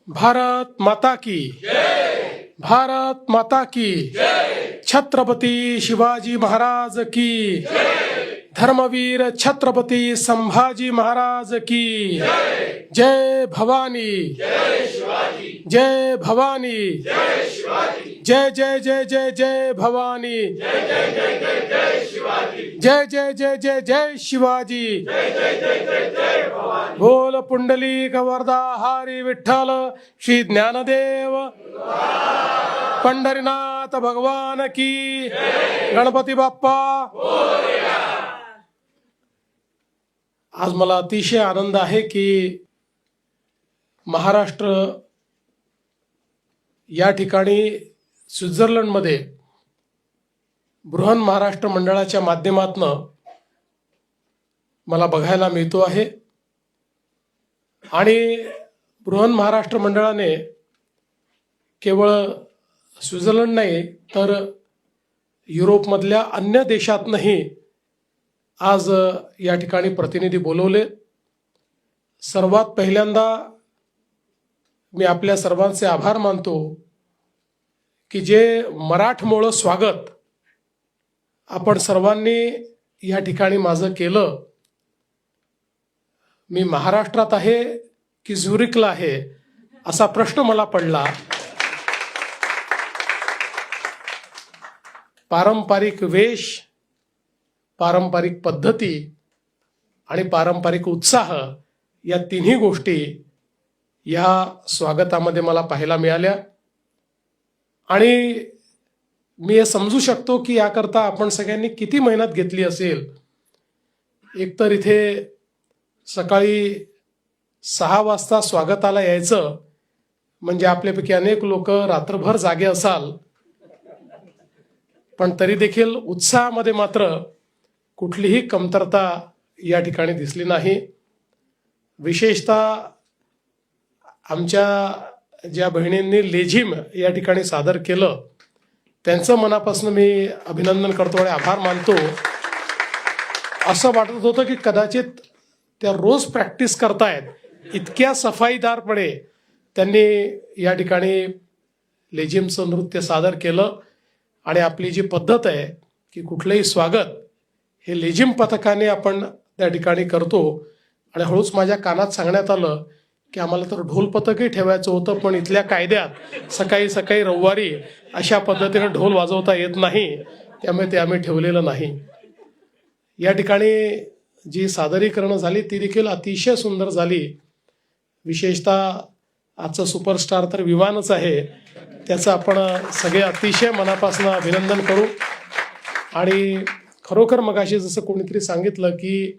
भारत माता की भारत माता की छत्रपती शिवाजी महाराज की धर्मवीर छत्रपती संभाजी महाराज की जय भवानी जय भवानी जय जय जय जय जय भवानी जय जय जय जय जय शिवाजी बोल पुंडलिक वरदा हरी विठ्ठल श्री ज्ञानदेव पंढरीनाथ भगवान की गणपती बाप्पा। आज मला अतिशय आनंद आहे की महाराष्ट्र या ठिकाणी स्वित्झर्लंडमध्ये बृहन महाराष्ट्र मंडळाच्या माध्यमातून मला बघायला मिळतो आहे आणि बृहन महाराष्ट्र मंडळाने केवळ स्वित्झर्लंड नाही तर युरोपमधल्या अन्य देशातनंही आज या ठिकाणी प्रतिनिधी बोलवले। सर्वात पहिल्यांदा मी आपल्या सर्वांचे आभार मानतो की जे मराठमोळं स्वागत आपण सर्वांनी या ठिकाणी माझं केलं। मी महाराष्ट्रात आहे की झुरिकला आहे असा प्रश्न मला पडला। पारंपरिक वेश, पारंपरिक पद्धती आणि पारंपरिक उत्साह या तिन्ही गोष्टी या स्वागतामध्ये मला पाहायला मिळाल्या आणि मी हे समजू शकतो की याकरता आपण सगळ्यांनी किती मेहनत घेतली असेल। एकतर इथे सकाळी 6 वाजता स्वागताला यायचं म्हणजे आपल्यापैकी अनेक लोक रात्रभर जागे असाल, पण तरी देखील उत्साहामध्ये मात्र कुठलीही कमतरता या ठिकाणी दिसली नाही। विशेषतः आमच्या ज्या बहिणींनी लेझिम या ठिकाणी सादर केलं त्यांचं मनापासून मी अभिनंदन करतो आणि आभार मानतो। असं वाटत होतं की कदाचित त्या रोज प्रॅक्टिस करतायत, इतक्या सफाईदारपणे त्यांनी या ठिकाणी लेझिमचं नृत्य सादर केलं आणि आपली जी पद्धत आहे की कुठलंही स्वागत हे लेझिम पथकाने आपण त्या ठिकाणी करतो। आणि हळूच माझ्या कानात सांगण्यात आलं की आम्हाला तर ढोल पथकही ठेवायचं होतं, पण इथल्या कायद्यात सकाळी सकाळी रविवारी अशा पद्धतीने ढोल वाजवता येत नाही, त्यामुळे ते आम्ही ठेवलेलं नाही। या ठिकाणी जी सादरीकरणं झाली ती देखील अतिशय सुंदर झाली। विशेषतः आजचं सुपरस्टार तर विमानच आहे, त्याचं आपण सगळे अतिशय मनापासून अभिनंदन करू। आणि खरोखर मगाशी जसं कोणीतरी सांगितलं की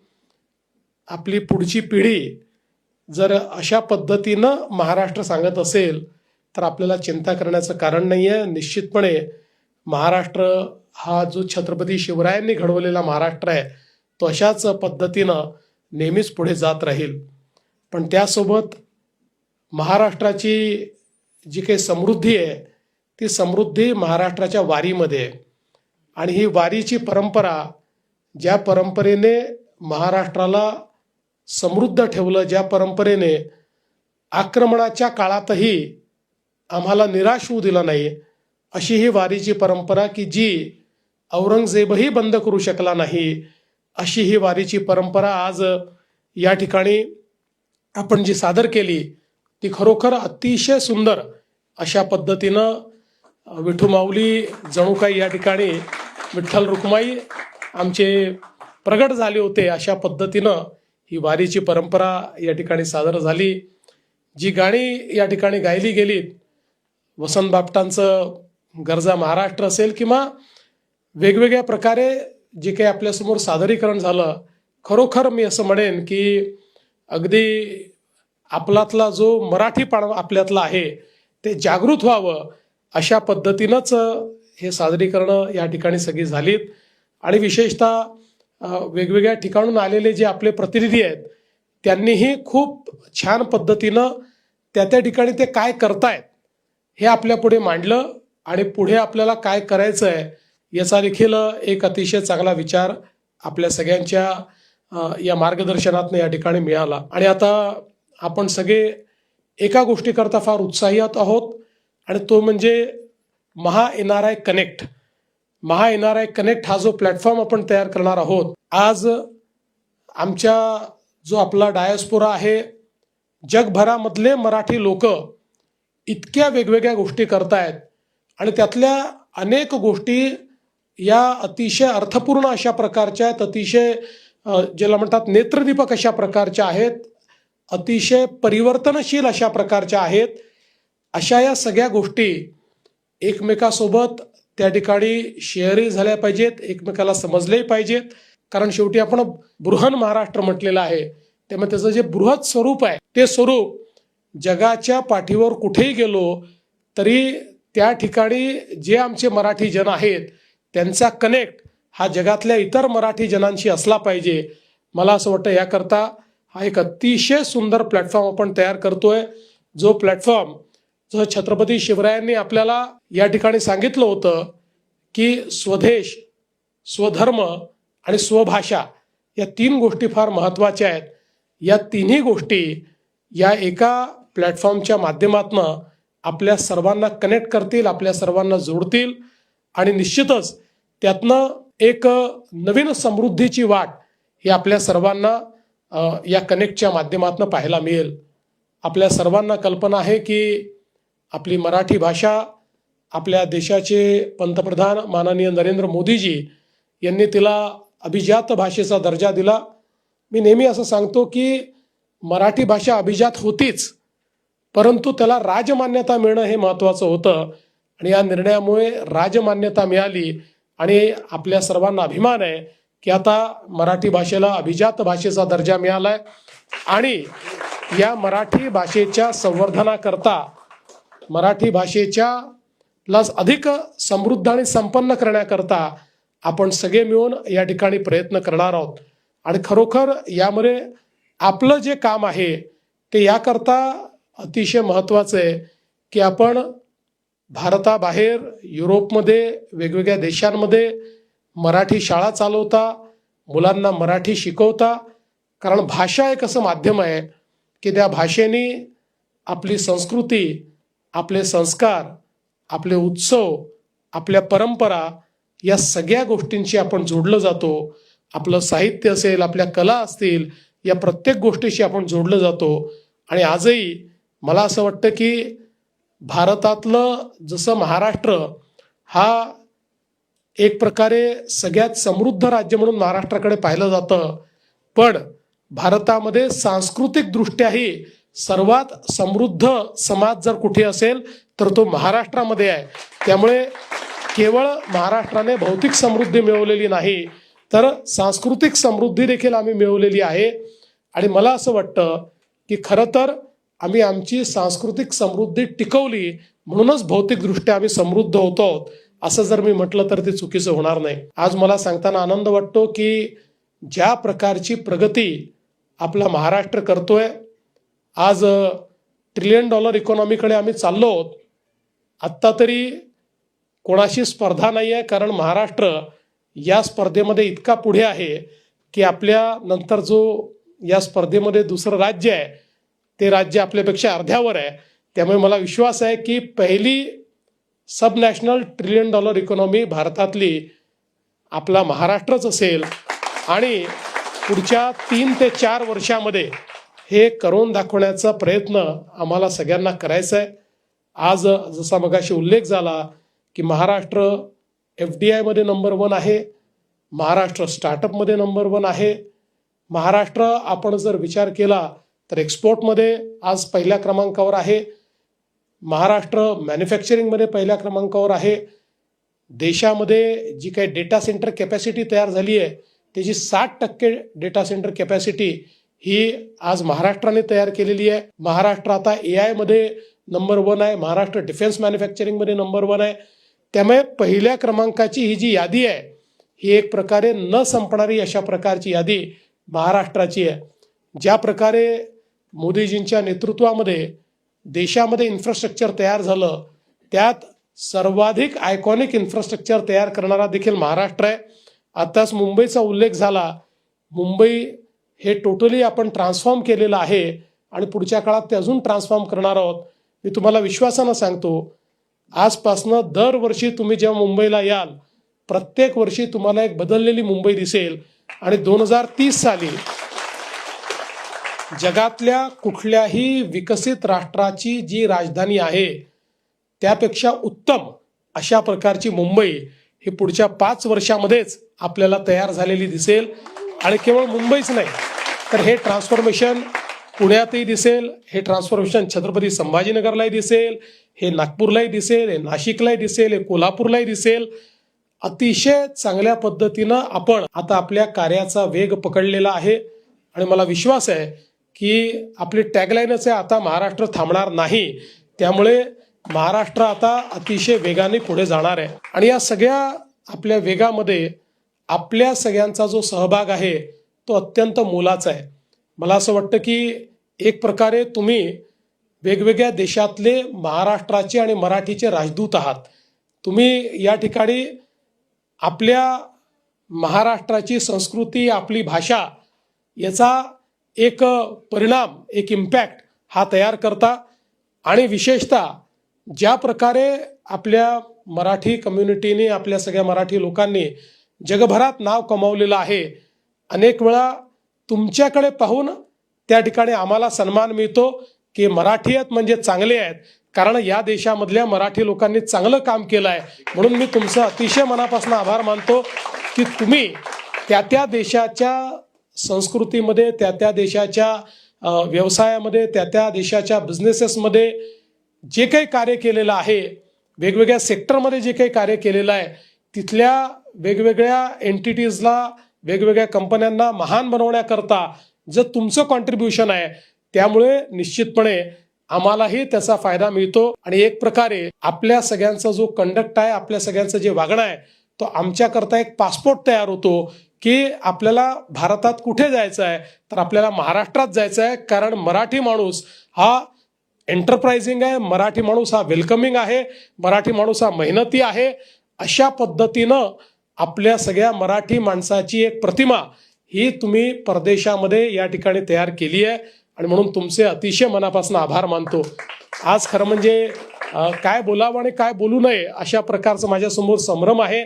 आपली पुढची पिढी जर अशा पद्धतीनं महाराष्ट्र सांगत असेल तर आपल्याला चिंता करण्याचं कारण नाही आहे। निश्चितपणे महाराष्ट्र हा जो छत्रपती शिवरायांनी घडवलेला महाराष्ट्र आहे तो अशाच पद्धतीनं नेहमीच पुढे जात राहील। पण त्यासोबत महाराष्ट्राची जी काही समृद्धी आहे ती समृद्धी महाराष्ट्राच्या वारीमध्ये आहे आणि ही वारीची परंपरा, ज्या परंपरेने महाराष्ट्राला समृद्ध ठेवलं, ज्या परंपरेने आक्रमणाच्या काळातही आम्हाला निराश होऊ दिलं नाही, अशी ही वारीची परंपरा की जी औरंगजेबही बंद करू शकला नाही, अशी ही वारीची परंपरा आज या ठिकाणी आपण जी सादर केली ती खरोखर अतिशय सुंदर अशा पद्धतीनं विठुमाऊली जणू काही या ठिकाणी विठ्ठल रुक्माई आमचे प्रगट झाले होते अशा पद्धतीनं ही वारीची परंपरा या ठिकाणी सादर झाली। जी गाणी या ठिकाणी गायली गेलीत, वसंत बापटांचं गरजा महाराष्ट्र असेल किंवा वेगवेगळ्या प्रकारे जे काही आपल्यासमोर सादरीकरण झालं, खरोखर मी असं म्हणेन की अगदी आपल्यातला जो मराठीपणा आपल्यातला आहे ते जागृत व्हावं अशा पद्धतीनंच हे सादरीकरणं या ठिकाणी सगळी झालीत। आणि विशेषतः वेगवेगळ्या ठिकाणून आलेले जे आपले प्रतिनिधी आहेत त्यांनीही खूप छान पद्धतीनं त्या ठिकाणी ते काय करतायत हे आपल्या पुढे मांडलं आणि पुढे आपल्याला काय करायचं आहे याचा देखील एक अतिशय चांगला विचार आपल्या सगळ्यांच्या या मार्गदर्शनातून या ठिकाणी मिळाला। आणि आता आपण सगळे एका गोष्टीकरता फार उत्साही आहोत आणि तो म्हणजे महा NRI कनेक्ट. महा NRI कनेक्ट हा जो प्लॅटफॉर्म आपण तयार करणार आहोत, आज आमच्या जो आपला डायस्पोरा आहे, जगभरामधले मराठी लोक इतक्या वेगवेगळ्या गोष्टी करतायत आणि त्यातल्या अनेक गोष्टी या अतिशय अर्थपूर्ण अशा प्रकारच्या आहेत, अतिशय ज्याला म्हणतात नेत्रदीपक अशा प्रकारच्या आहेत, अतिशय परिवर्तनशील अशा प्रकारच्या आहेत. अशा या सगळ्या गोष्टी एकमेकासोबत त्या ठिकाणी शेअरही झाल्या पाहिजेत, एकमेकाला समजलेही पाहिजेत. कारण शेवटी आपण बृहन महाराष्ट्र म्हटलेलं आहे, त्यामुळे त्याचं जे बृहत स्वरूप आहे ते स्वरूप जगाच्या पाठीवर कुठेही गेलो तरी त्या ठिकाणी जे आमचे मराठी जन आहेत त्यांचा कनेक्ट हा जगातल्या इतर मराठी जनांशी असला पाहिजे. मला असं वाटतं याकरता हा एक अतिशय सुंदर प्लॅटफॉर्म आपण तयार करतोय. जो प्लॅटफॉर्म जो छत्रपती शिवरायांनी आपल्याला या ठिकाणी सांगितलं होतं की स्वदेश, स्वधर्म आणि स्वभाषा या 3 गोष्टी फार महत्त्वाच्या आहेत. या तिन्ही गोष्टी या एका प्लॅटफॉर्मच्या माध्यमातून आपल्या सर्वांना कनेक्ट करतील, आपल्या सर्वांना जोडतील आणि निश्चितच त्यातनं एक नवीन समृद्धीची वाट ही आपल्या सर्वांना या कनेक्टच्या माध्यमातून पाहायला मिळेल. आपल्या सर्वांना कल्पना आहे की आपली मराठी भाषा आपल्या देशाचे पंतप्रधान माननीय नरेंद्र मोदीजी यांनी तिला अभिजात भाषेचा दर्जा दिला. मी नेहमी असं सांगतो की मराठी भाषा अभिजात होतीच, परंतु त्याला राजमान्यता मिळणं हे महत्त्वाचं होतं आणि या निर्णयामुळे राजमान्यता मिळाली आणि आपल्या सर्वांना अभिमान आहे की आता मराठी भाषेला अभिजात भाषेचा दर्जा मिळालाय आणि या मराठी भाषेच्या संवर्धनाकरता, मराठी भाषेच्या ला अधिक समृद्ध आणि संपन्न करण्याकरता आपण सगळे मिळून या ठिकाणी प्रयत्न करणार आहोत. आणि खरोखर यामध्ये आपलं जे काम आहे ते याकरता अतिशय महत्त्वाचं आहे की आपण भारताबाहेर, युरोपमध्ये, वेगवेगळ्या देशांमध्ये मराठी शाळा चालवता, मुलांना मराठी शिकवता. कारण भाषा एक असं माध्यम आहे की त्या भाषेने आपली संस्कृती, आपले संस्कार, आपले उत्सव, आपल्या परंपरा या सगळ्या गोष्टींशी आपण जोडलं जातो. आपलं साहित्य असेल, आपल्या कला असतील, या प्रत्येक गोष्टीशी आपण जोडलं जातो. आणि आजही मला असं वाटतं की भारतातलं जसं महाराष्ट्र हा एक प्रकारे सगळ्यात समृद्ध राज्य म्हणून महाराष्ट्राकडे पाहिलं जातं, पण भारतामध्ये सांस्कृतिक दृष्ट्याही सर्वात समृद्ध समाज जर कुठे असेल तर तो महाराष्ट्रामध्ये आहे. त्यामुळे केवळ महाराष्ट्राने भौतिक समृद्धी मिळवलेली नाही तर सांस्कृतिक समृद्धी देखील आम्ही मिळवलेली आहे. आणि मला असं वाटतं की खरं तर आम्ही आमची सांस्कृतिक समृद्धी टिकवली म्हणूनच भौतिकदृष्ट्या आम्ही समृद्ध होतो असं जर मी म्हटलं तर ते चुकीचं होणार नाही. आज मला सांगताना आनंद वाटतो की ज्या प्रकारची प्रगती आपला महाराष्ट्र करतोय, आज $1 ट्रिलियन इकॉनॉमीकडे आम्ही चाललो आहोत. आत्ता तरी कोणाशी स्पर्धा नाही आहे, कारण महाराष्ट्र या स्पर्धेमध्ये इतका पुढे आहे की आपल्या नंतर जो या स्पर्धेमध्ये दुसरं राज्य आहे ते राज्य आपल्यापेक्षा अर्ध्यावर आहे. त्यामुळे मला विश्वास आहे की पहिली सब नॅशनल $1 ट्रिलियन इकॉनॉमी भारतातली आपला महाराष्ट्रच असेल आणि पुढच्या 3 ते 4 वर्षामध्ये हे करून दाखवण्याचा प्रयत्न आम्हाला सगळ्यांना करायचा आहे. आज जसा मगाशी उल्लेख झाला की महाराष्ट्र FDI मध्ये नंबर 1 आहे, महाराष्ट्र स्टार्टअपमध्ये नंबर 1 आहे, महाराष्ट्र आपण जर विचार केला तर एक्सपोर्टमध्ये आज पहिल्या क्रमांकावर आहे, महाराष्ट्र मॅन्युफॅक्चरिंगमध्ये पहिल्या क्रमांकावर आहे. देशामध्ये जी काही डेटा सेंटर कॅपॅसिटी तयार झाली आहे त्याची 60% डेटा सेंटर कॅपॅसिटी ही आज महाराष्ट्राने तयार केलेली आहे. महाराष्ट्र आता AI मध्ये नंबर 1 आहे, महाराष्ट्र डिफेन्स मॅन्युफॅक्चरिंगमध्ये नंबर 1 आहे. त्यामुळे पहिल्या क्रमांकाची ही जी यादी आहे ही एक प्रकारे न संपणारी अशा प्रकारची यादी महाराष्ट्राची आहे. ज्या प्रकारे मोदीजींच्या नेतृत्वामध्ये देशामध्ये इन्फ्रास्ट्रक्चर तयार झालं त्यात सर्वाधिक आयकॉनिक इन्फ्रास्ट्रक्चर तयार करणारा देखील महाराष्ट्र आहे. आताच मुंबईचा उल्लेख झाला, मुंबई हे टोटली आपण ट्रान्सफॉर्म केलेलं आहे आणि पुढच्या काळात ते अजून ट्रान्सफॉर्म करणार आहोत. मी तुम्हाला विश्वासानं सांगतो, आजपासनं दरवर्षी तुम्ही जेव्हा मुंबईला याल, प्रत्येक वर्षी तुम्हाला एक बदललेली मुंबई दिसेल. आणि 2030 साली जगातल्या कुठल्याही विकसित राष्ट्राची जी राजधानी आहे त्यापेक्षा उत्तम अशा प्रकारची मुंबई ही पुढच्या 5 वर्षामध्येच आपल्याला तयार झालेली दिसेल. आणि केवळ मुंबईच नाही, तर हे ट्रान्सफॉर्मेशन पुण्यातही दिसेल, हे ट्रान्सफॉर्मेशन छत्रपती संभाजीनगरलाही दिसेल, हे नागपूरलाही दिसेल, हे नाशिकलाही दिसेल, हे कोल्हापूरलाही दिसेल. अतिशय चांगल्या पद्धतीनं आपण आता आपल्या कार्याचा वेग पकडलेला आहे. आणि मला विश्वास आहे की आपली टॅगलाईनच आहे, आता महाराष्ट्र थांबणार नाही. त्यामुळे महाराष्ट्र आता अतिशय वेगाने पुढे जाणार आहे. आणि या सगळ्या आपल्या वेगामध्ये आपल्या सगळ्यांचा जो सहभाग आहे तो अत्यंत मोलाचा आहे. मला असं वाटतं की एक प्रकारे तुम्ही वेगवेगळ्या देशातले महाराष्ट्राचे आणि मराठीचे राजदूत आहात. तुम्ही या ठिकाणी आपल्या महाराष्ट्राची संस्कृती, आपली भाषा याचा एक परिणाम, एक इम्पॅक्ट हा तयार करता. आणि विशेषतः ज्या प्रकारे आपल्या मराठी कम्युनिटीने, आपल्या सगळ्या मराठी लोकांनी जगभरात नाव कमावलेलं आहे, अनेक वेळा तुमच्याकडे पाहून त्या ठिकाणी आम्हाला सन्मान मिळतो की मराठी आहेत म्हणजे चांगले आहेत, कारण या देशामधल्या मराठी लोकांनी चांगलं काम केलं आहे. म्हणून मी तुमचं अतिशय मनापासून आभार मानतो की तुम्ही त्या देशाच्या संस्कृतीमध्ये, त्या देशाच्या व्यवसायामध्ये, त्या देशाच्या बिझनेसेसमध्ये जे काही कार्य केलेलं आहे, वेगवेगळ्या सेक्टरमध्ये जे काही कार्य केलेलं आहे, तिथल्या वेगवेगळ्या एंटिटीजला, वेगवेगळ्या कंपन्यांना महान बनवण्याकरता जे तुमचं कॉन्ट्रीब्युशन आहे, त्यामुळे निश्चितपणे आम्हालाही त्याचा फायदा मिळतो. आणि एक प्रकारे आपल्या सगळ्यांचा जो कंडक्ट आहे, आपल्या सगळ्यांचं जे वागणं आहे, तो आमच्याकरता एक पासपोर्ट तयार होतो की आपल्याला भारतात कुठे जायचं आहे, तर आपल्याला महाराष्ट्रात जायचं आहे. कारण मराठी माणूस हा एंटरप्राइझिंग आहे, मराठी माणूस हा वेलकमिंग आहे, मराठी माणूस हा मेहनती आहे. अशा पद्धतीनं आपल्या सगळ्या मराठी माणसाची एक प्रतिमा ही तुम्ही परदेशामध्ये या ठिकाणी तयार केली आहे. आणि म्हणून तुमचे अतिशय मनापासून आभार मानतो. आज खरं म्हणजे काय बोलावं आणि काय बोलू नये अशा प्रकारचं माझ्यासमोर संभ्रम आहे.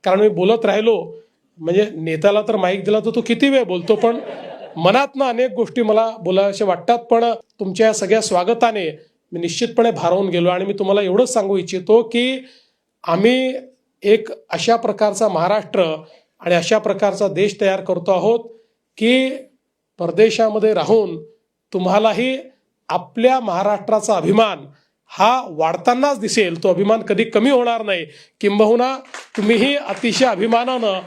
कारण मी बोलत राहिलो म्हणजे नेत्याला तर माईक दिला तर तो किती वेळ बोलतो, पण मनातनं अनेक गोष्टी मला बोलाव्याशा वाटतात. पण तुमच्या सगळ्या स्वागताने मी निश्चितपणे भारावून गेलो. आणि मी तुम्हाला एवढंच सांगू इच्छितो की आम्ही एक अशा प्रकारचा महाराष्ट्र आणि अशा प्रकारचा देश तयार करतो आहोत की परदेशामध्ये राहून तुम्हालाही आपल्या महाराष्ट्राचा अभिमान हा वाढतानाच दिसेल. तो अभिमान कधी कमी होणार नाही. किंबहुना तुम्हीही अतिशय अभिमानानं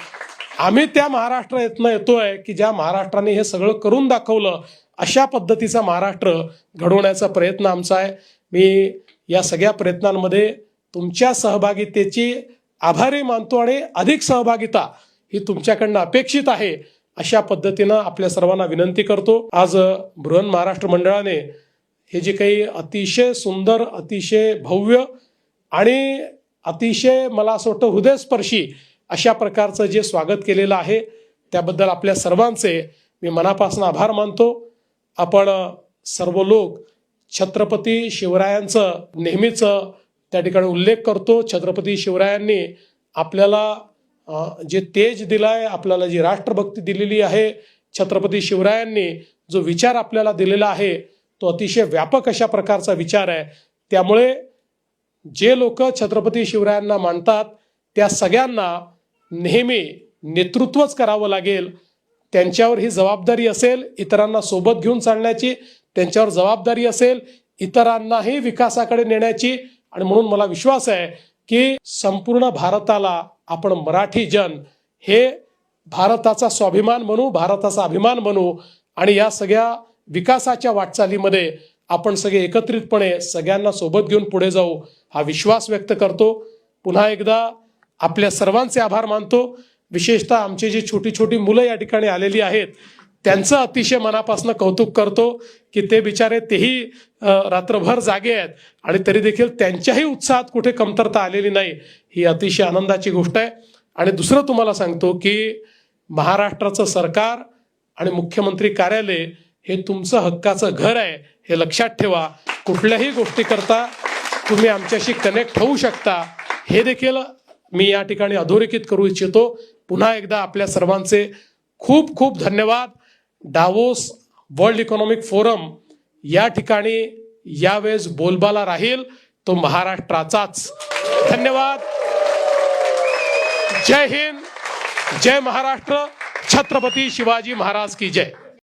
आम्ही त्या महाराष्ट्रातनं येतोय की ज्या महाराष्ट्राने हे सगळं करून दाखवलं, अशा पद्धतीचा महाराष्ट्र घडवण्याचा प्रयत्न आमचा आहे. मी या सगळ्या प्रयत्नांमध्ये तुमच्या सहभागितेची आभारी मानतो आणि अधिक सहभागिता ही तुमच्याकडनं अपेक्षित आहे अशा पद्धतीनं आपल्या सर्वांना विनंती करतो. आज बृहन महाराष्ट्र मंडळाने हे जे काही अतिशय सुंदर, अतिशय भव्य आणि अतिशय मला असं वाटतं हृदयस्पर्शी अशा प्रकारचं जे स्वागत केलेलं आहे, त्याबद्दल आपल्या सर्वांचे मी मनापासून आभार मानतो. आपण सर्व लोक छत्रपती शिवरायांचं नेहमीच त्या ठिकाणी उल्लेख करतो. छत्रपती शिवरायांनी आपल्याला जे तेज दिलाय, आपल्याला जी राष्ट्रभक्ती दिलेली आहे, छत्रपती शिवरायांनी जो विचार आपल्याला दिलेला आहे तो अतिशय व्यापक अशा प्रकारचा विचार आहे. त्यामुळे जे लोक छत्रपती शिवरायांना मानतात त्या सगळ्यांना नेहमी नेतृत्वच करावं लागेल. त्यांच्यावर ही जबाबदारी असेल इतरांना सोबत घेऊन चालण्याची, त्यांच्यावर जबाबदारी असेल इतरांनाही विकासाकडे नेण्याची. आणि म्हणून मला विश्वास आहे की संपूर्ण भारताला आपण मराठी जन हे भारताचा स्वाभिमान बनू, भारताचा अभिमान बनू आणि या सगळ्या विकासाच्या वाटचालीमध्ये आपण सगळे एकत्रितपणे सगळ्यांना सोबत घेऊन पुढे जाऊ हा विश्वास व्यक्त करतो. पुन्हा एकदा आपल्या सर्वांचे आभार मानतो. विशेषतः आमची जी छोटी छोटी मुलं या ठिकाणी आलेली आहेत त्यांचं अतिशय मनापासून कौतुक करतो की ते बिचारे तेही रात्रभर जागे आहेत आणि तरी देखील त्यांच्याही उत्साहात कुठे कमतरता आलेली नाही. ही अतिशय आनंदाची गोष्ट आहे. आणि दुसरं तुम्हाला सांगतो की महाराष्ट्राचं सरकार आणि मुख्यमंत्री कार्यालय हे तुमचं हक्काचं घर आहे, हे लक्षात ठेवा. कुठल्याही गोष्टी करता तुम्ही आमच्याशी कनेक्ट होऊ शकता, हे देखील मी या ठिकाणी अधोरेखित करू इच्छितो. पुन्हा एकदा आपल्या सर्वांचे खूप खूप धन्यवाद. डावोस वर्ल्ड इकॉनॉमिक फोरम या ठिकाणी यावेळेस बोलबाला राहील तो महाराष्ट्राचाच. धन्यवाद. जय हिंद, जय महाराष्ट्र, छत्रपती शिवाजी महाराज की जय.